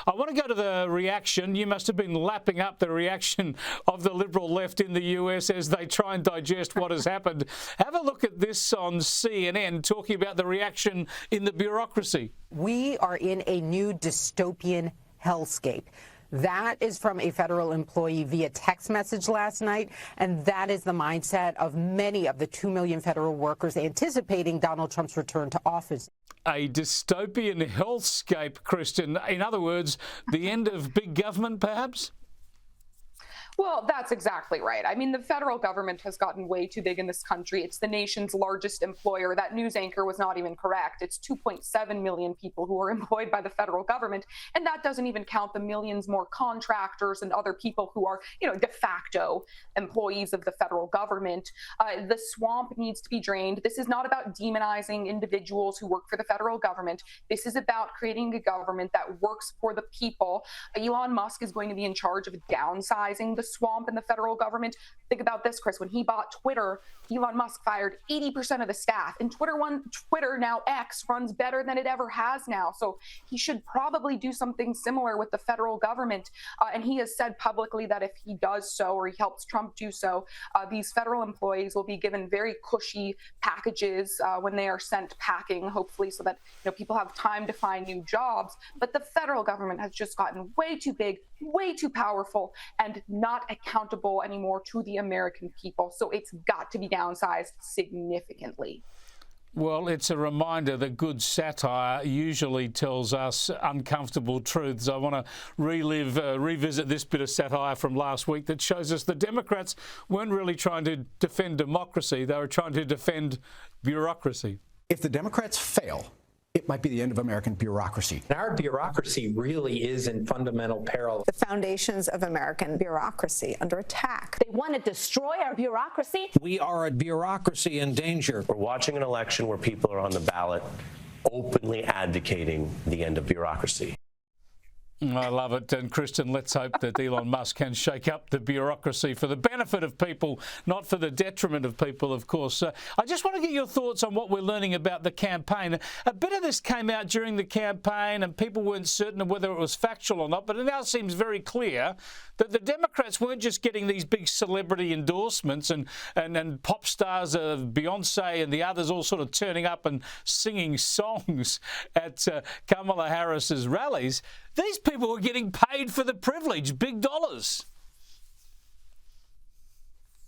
I want to go to the reaction. You must have been lapping up the reaction of the Liberal left in the US as they try and digest what has happened. Have a look at this on CNN talking about the reaction in the bureaucracy. We are in a new dystopian hellscape. That is from a federal employee via text message last night, and that is the mindset of many of the 2 million federal workers anticipating Donald Trump's return to office. A dystopian hellscape, Kristin. In other words, the end of big government, perhaps? Well, that's exactly right. I mean, the federal government has gotten way too big in this country. It's the nation's largest employer. That news anchor was not even correct. It's 2.7 million people who are employed by the federal government. And that doesn't even count the millions more contractors and other people who are, de facto employees of the federal government. The swamp needs to be drained. This is not about demonizing individuals who work for the federal government. This is about creating a government that works for the people. Elon Musk is going to be in charge of downsizing the swamp in the federal government. Think about this, Chris. When he bought Twitter, Elon Musk fired 80% of the staff. And Twitter, now X, runs better than it ever has now. So he should probably do something similar with the federal government. And he has said publicly that if he does so, or he helps Trump do so, these federal employees will be given very cushy packages when they are sent packing, hopefully, so that people have time to find new jobs. But the federal government has just gotten way too big, way too powerful, and not accountable anymore to the American people. So it's got to be downsized significantly. Well, it's a reminder that good satire usually tells us uncomfortable truths. I want to revisit this bit of satire from last week that shows us the Democrats weren't really trying to defend democracy. They were trying to defend bureaucracy. If the Democrats fail, it might be the end of American bureaucracy. Our bureaucracy really is in fundamental peril. The foundations of American bureaucracy under attack. They want to destroy our bureaucracy. We are a bureaucracy in danger. We're watching an election where people are on the ballot openly advocating the end of bureaucracy. I love it. And Kristin, let's hope that Elon Musk can shake up the bureaucracy for the benefit of people, not for the detriment of people, of course. I just want to get your thoughts on what we're learning about the campaign. A bit of this came out during the campaign and people weren't certain of whether it was factual or not, but it now seems very clear that the Democrats weren't just getting these big celebrity endorsements and pop stars of Beyonce and the others all sort of turning up and singing songs at Kamala Harris's rallies. These people were getting paid for the privilege, big dollars.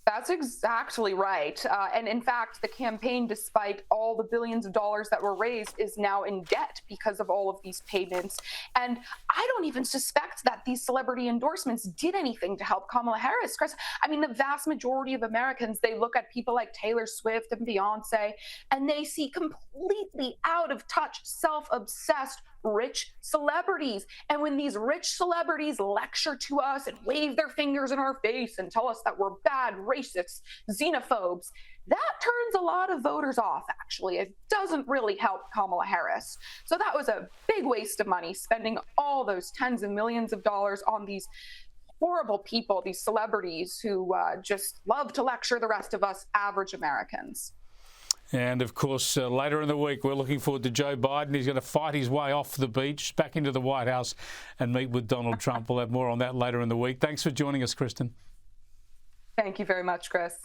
That's exactly right. And in fact, the campaign, despite all the billions of dollars that were raised, is now in debt because of all of these payments. And I don't even suspect that these celebrity endorsements did anything to help Kamala Harris. Chris, I mean, the vast majority of Americans, they look at people like Taylor Swift and Beyonce, and they see completely out of touch, self-obsessed, rich celebrities. And when these rich celebrities lecture to us and wave their fingers in our face and tell us that we're bad, racists, xenophobes, that turns a lot of voters off, actually. It doesn't really help Kamala Harris. So that was a big waste of money, spending all those tens of millions of dollars on these horrible people, these celebrities who just love to lecture the rest of us average Americans. And, of course, later in the week, we're looking forward to Joe Biden. He's going to fight his way off the beach, back into the White House and meet with Donald Trump. We'll have more on that later in the week. Thanks for joining us, Kristin. Thank you very much, Chris.